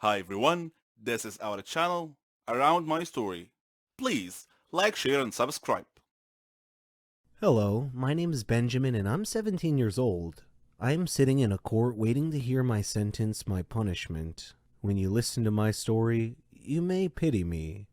Hi everyone, this is our channel, Around My Story. Please like, share and subscribe. Hello, my name is Benjamin and I'm 17 years old. I am sitting in a court waiting to hear my sentence, my punishment. When you listen to my story, you may pity me.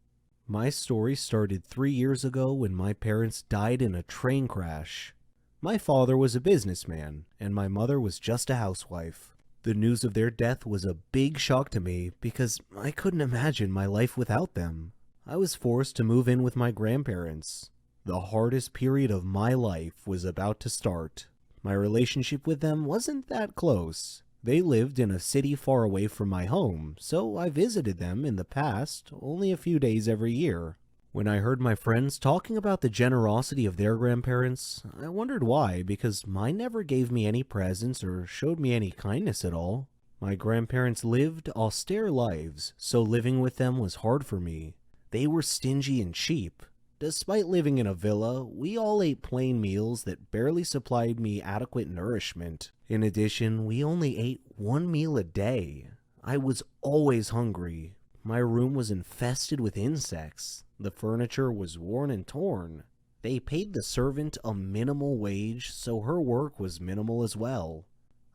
My story started 3 years ago when my parents died in a train crash. My father was a businessman and my mother was just a housewife. The news of their death was a big shock to me because I couldn't imagine my life without them. I was forced to move in with my grandparents. The hardest period of my life was about to start. My relationship with them wasn't that close. They lived in a city far away from my home, so I visited them in the past only a few days every year. When I heard my friends talking about the generosity of their grandparents, I wondered why, because mine never gave me any presents or showed me any kindness at all. My grandparents lived austere lives, so living with them was hard for me. They were stingy and cheap. Despite living in a villa, we all ate plain meals that barely supplied me adequate nourishment. In addition, we only ate one meal a day. I was always hungry. My room was infested with insects. The furniture was worn and torn. They paid the servant a minimal wage, so her work was minimal as well.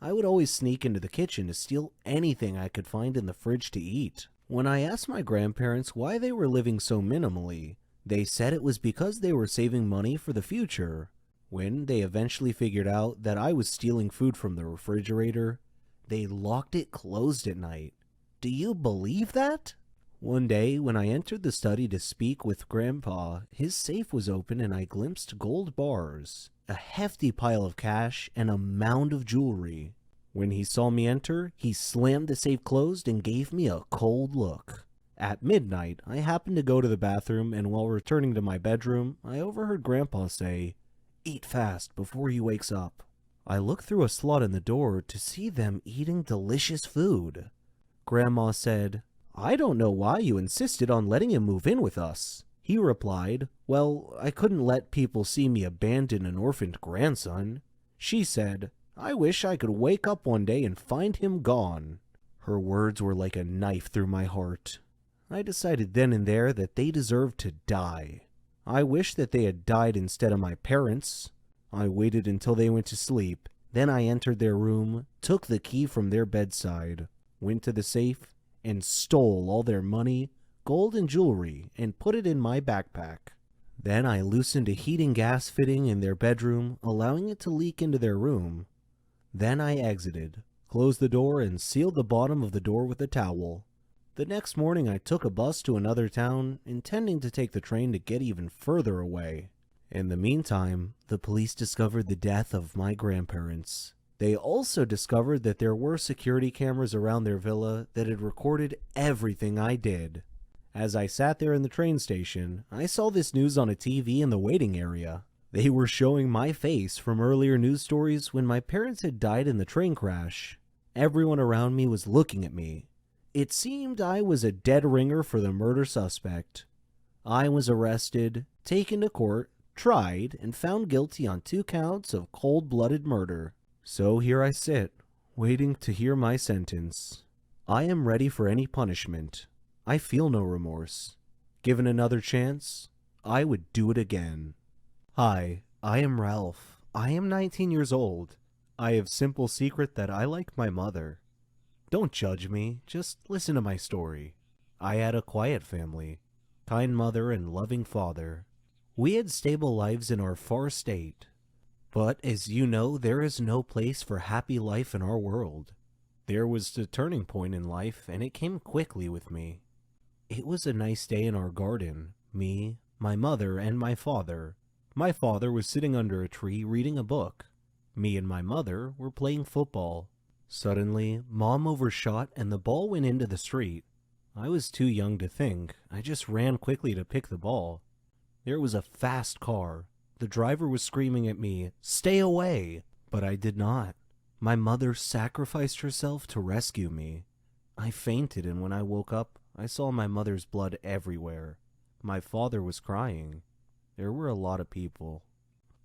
I would always sneak into the kitchen to steal anything I could find in the fridge to eat. When I asked my grandparents why they were living so minimally, they said it was because they were saving money for the future. When they eventually figured out that I was stealing food from the refrigerator, they locked it closed at night. Do you believe that? One day, when I entered the study to speak with Grandpa, his safe was open and I glimpsed gold bars, a hefty pile of cash, and a mound of jewelry. When he saw me enter, he slammed the safe closed and gave me a cold look. At midnight, I happened to go to the bathroom, and while returning to my bedroom, I overheard Grandpa say, "Eat fast before he wakes up." I looked through a slot in the door to see them eating delicious food. Grandma said, "I don't know why you insisted on letting him move in with us." He replied, "Well, I couldn't let people see me abandon an orphaned grandson." She said, "I wish I could wake up one day and find him gone." Her words were like a knife through my heart. I decided then and there that they deserved to die. I wished that they had died instead of my parents. I waited until they went to sleep. Then I entered their room, took the key from their bedside, went to the safe, and stole all their money, gold, and jewelry, and put it in my backpack. Then I loosened a heating gas fitting in their bedroom, allowing it to leak into their room. Then I exited, closed the door, and sealed the bottom of the door with a towel. The next morning I took a bus to another town, intending to take the train to get even further away. In the meantime, the police discovered the death of my grandparents. They also discovered that there were security cameras around their villa that had recorded everything I did. As I sat there in the train station, I saw this news on a TV in the waiting area. They were showing my face from earlier news stories when my parents had died in the train crash. Everyone around me was looking at me. It seemed I was a dead ringer for the murder suspect. I was arrested, taken to court, tried, and found guilty on 2 counts of cold-blooded murder. So here I sit, waiting to hear my sentence. I am ready for any punishment. I feel no remorse. Given another chance, I would do it again. Hi, I am Ralph. I am 19 years old. I have simple secret that I like my mother. Don't judge me, just listen to my story. I had a quiet family, kind mother and loving father. We had stable lives in our far state. But as you know, there is no place for happy life in our world. There was a turning point in life, and it came quickly with me. It was a nice day in our garden, me, my mother, and my father. My father was sitting under a tree reading a book. Me and my mother were playing football. Suddenly, Mom overshot and the ball went into the street. I was too young to think. I just ran quickly to pick the ball. There was a fast car. The driver was screaming at me, "Stay away!" But I did not. My mother sacrificed herself to rescue me. I fainted, and when I woke up, I saw my mother's blood everywhere. My father was crying. There were a lot of people.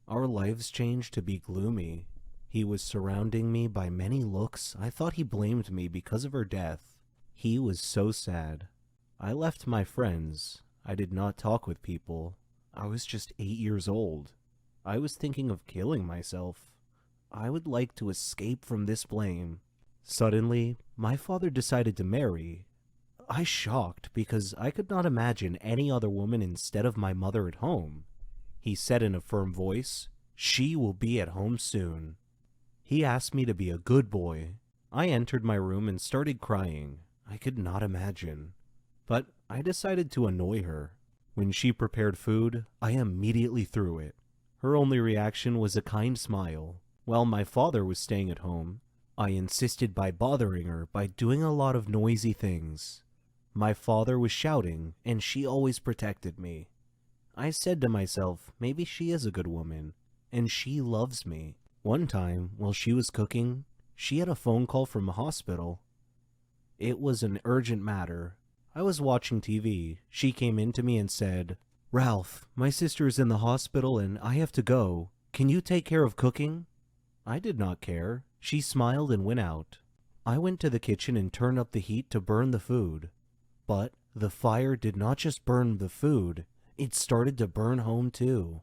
Our lives changed to be gloomy. He was surrounding me by many looks. I thought he blamed me because of her death. He was so sad. I left my friends. I did not talk with people. I was just 8 years old. I was thinking of killing myself. I would like to escape from this blame. Suddenly, my father decided to marry. I shocked because I could not imagine any other woman instead of my mother at home. He said in a firm voice, "She will be at home soon." He asked me to be a good boy. I entered my room and started crying. I could not imagine. But I decided to annoy her. When she prepared food, I immediately threw it. Her only reaction was a kind smile. While my father was staying at home, I insisted by bothering her by doing a lot of noisy things. My father was shouting, and she always protected me. I said to myself, maybe she is a good woman, and she loves me. One time, while she was cooking, she had a phone call from a hospital. It was an urgent matter. I was watching TV. She came in to me and said, "Ralph, my sister is in the hospital and I have to go. Can you take care of cooking?" I did not care. She smiled and went out. I went to the kitchen and turned up the heat to burn the food. But the fire did not just burn the food, it started to burn home too.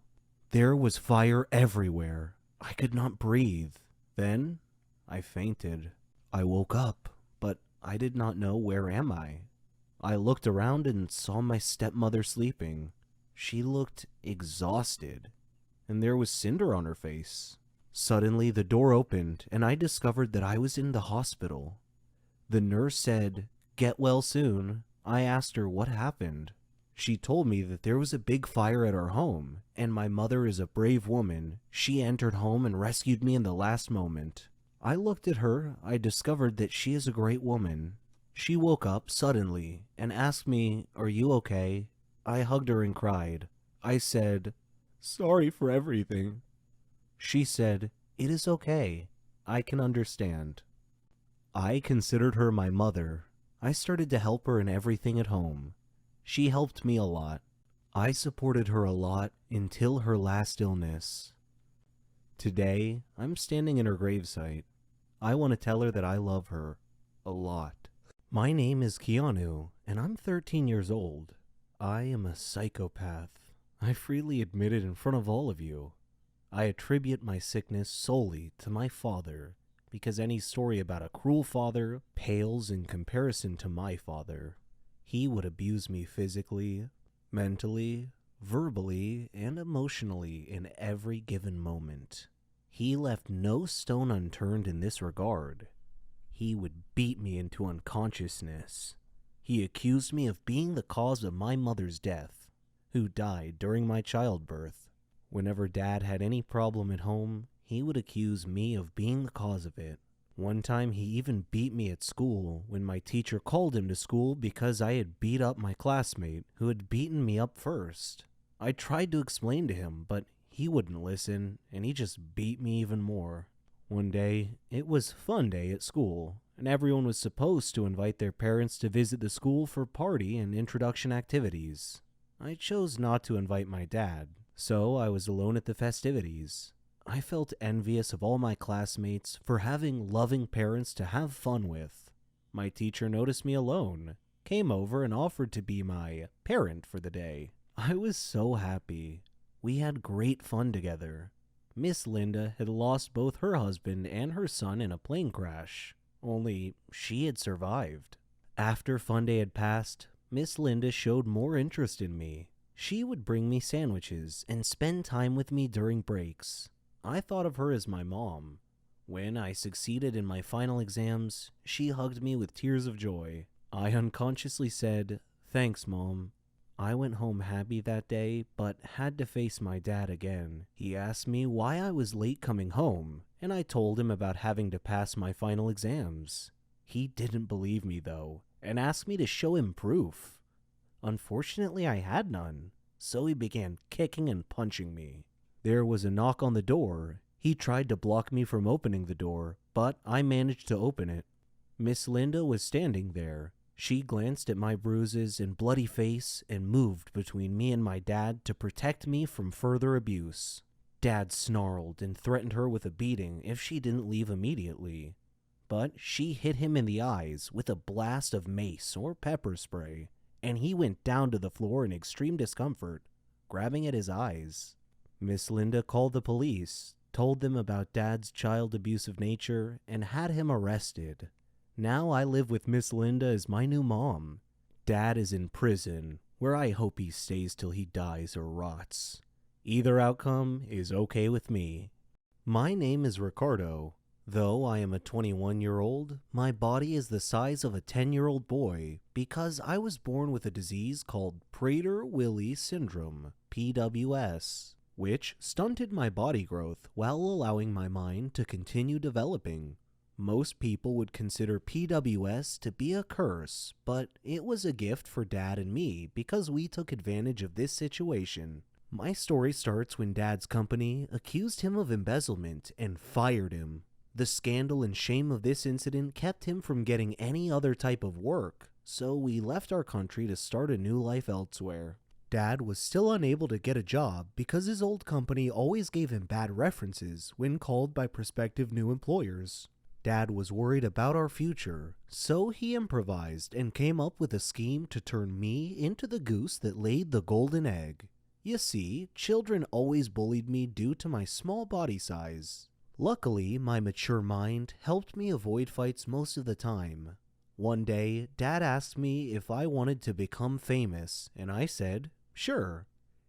There was fire everywhere. I could not breathe. Then I fainted. I woke up, but I did not know where am I. I looked around and saw my stepmother sleeping. She looked exhausted, and there was cinder on her face. Suddenly the door opened and I discovered that I was in the hospital. The nurse said, "Get well soon." I asked her what happened. She told me that there was a big fire at our home, and my mother is a brave woman. She entered home and rescued me in the last moment. I looked at her. I discovered that she is a great woman. She woke up suddenly and asked me, "Are you okay?" I hugged her and cried. I said, "Sorry for everything." She said, "It is okay. I can understand." I considered her my mother. I started to help her in everything at home. She helped me a lot. I supported her a lot until her last illness. Today, I'm standing in her gravesite. I want to tell her that I love her a lot. My name is Keanu, and I'm 13 years old. I am a psychopath. I freely admit it in front of all of you. I attribute my sickness solely to my father, because any story about a cruel father pales in comparison to my father. He would abuse me physically, mentally, verbally, and emotionally in every given moment. He left no stone unturned in this regard. He would beat me into unconsciousness. He accused me of being the cause of my mother's death, who died during my childbirth. Whenever Dad had any problem at home, he would accuse me of being the cause of it. One time he even beat me at school when my teacher called him to school because I had beat up my classmate who had beaten me up first. I tried to explain to him, but he wouldn't listen, and he just beat me even more. One day, it was fun day at school, and everyone was supposed to invite their parents to visit the school for party and introduction activities. I chose not to invite my dad, so I was alone at the festivities. I felt envious of all my classmates for having loving parents to have fun with. My teacher noticed me alone, came over and offered to be my parent for the day. I was so happy. We had great fun together. Miss Linda had lost both her husband and her son in a plane crash, only she had survived. After fun day had passed, Miss Linda showed more interest in me. She would bring me sandwiches and spend time with me during breaks. I thought of her as my mom. When I succeeded in my final exams, she hugged me with tears of joy. I unconsciously said, "Thanks, Mom." I went home happy that day, but had to face my dad again. He asked me why I was late coming home, and I told him about having to pass my final exams. He didn't believe me, though, and asked me to show him proof. Unfortunately, I had none, so he began kicking and punching me. There was a knock on the door. He tried to block me from opening the door, but I managed to open it. Miss Linda was standing there. She glanced at my bruises and bloody face and moved between me and my dad to protect me from further abuse. Dad snarled and threatened her with a beating if she didn't leave immediately. but she hit him in the eyes with a blast of mace or pepper spray, and he went down to the floor in extreme discomfort, grabbing at his eyes. Miss Linda called the police, told them about Dad's child abusive nature, and had him arrested. Now I live with Miss Linda as my new mom. Dad is in prison, where I hope he stays till he dies or rots. Either outcome is okay with me. My name is Ricardo. Though I am a 21-year-old, my body is the size of a 10-year-old boy because I was born with a disease called Prader-Willi syndrome, PWS, which stunted my body growth while allowing my mind to continue developing. Most people would consider PWS to be a curse, but it was a gift for Dad and me because we took advantage of this situation. My story starts when Dad's company accused him of embezzlement and fired him. The scandal and shame of this incident kept him from getting any other type of work, so we left our country to start a new life elsewhere. Dad was still unable to get a job because his old company always gave him bad references when called by prospective new employers. Dad was worried about our future, so he improvised and came up with a scheme to turn me into the goose that laid the golden egg. You see, children always bullied me due to my small body size. Luckily, my mature mind helped me avoid fights most of the time. One day, Dad asked me if I wanted to become famous, and I said, sure.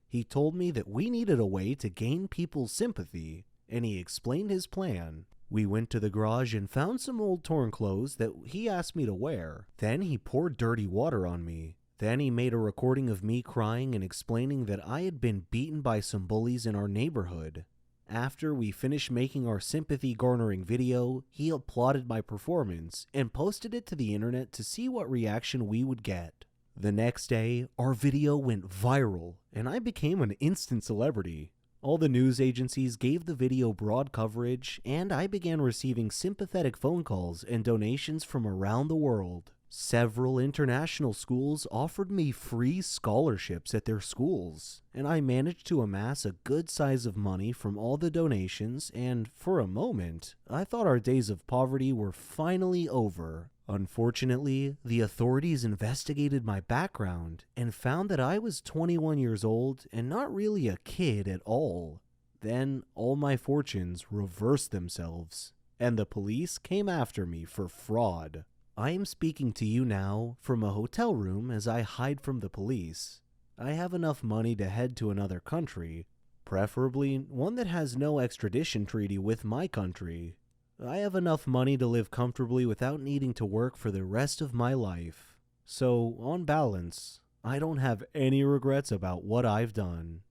He told me that we needed a way to gain people's sympathy, and he explained his plan. We went to the garage and found some old torn clothes that he asked me to wear. Then he poured dirty water on me. Then he made a recording of me crying and explaining that I had been beaten by some bullies in our neighborhood. After we finished making our sympathy-garnering video, he applauded my performance and posted it to the internet to see what reaction we would get. The next day, our video went viral, and I became an instant celebrity. All the news agencies gave the video broad coverage, and I began receiving sympathetic phone calls and donations from around the world. Several international schools offered me free scholarships at their schools, and I managed to amass a good size of money from all the donations, and for a moment, I thought our days of poverty were finally over. Unfortunately, the authorities investigated my background and found that I was 21 years old and not really a kid at all. Then all my fortunes reversed themselves, and the police came after me for fraud. I am speaking to you now from a hotel room as I hide from the police. I have enough money to head to another country, preferably one that has no extradition treaty with my country. I have enough money to live comfortably without needing to work for the rest of my life. So, on balance, I don't have any regrets about what I've done.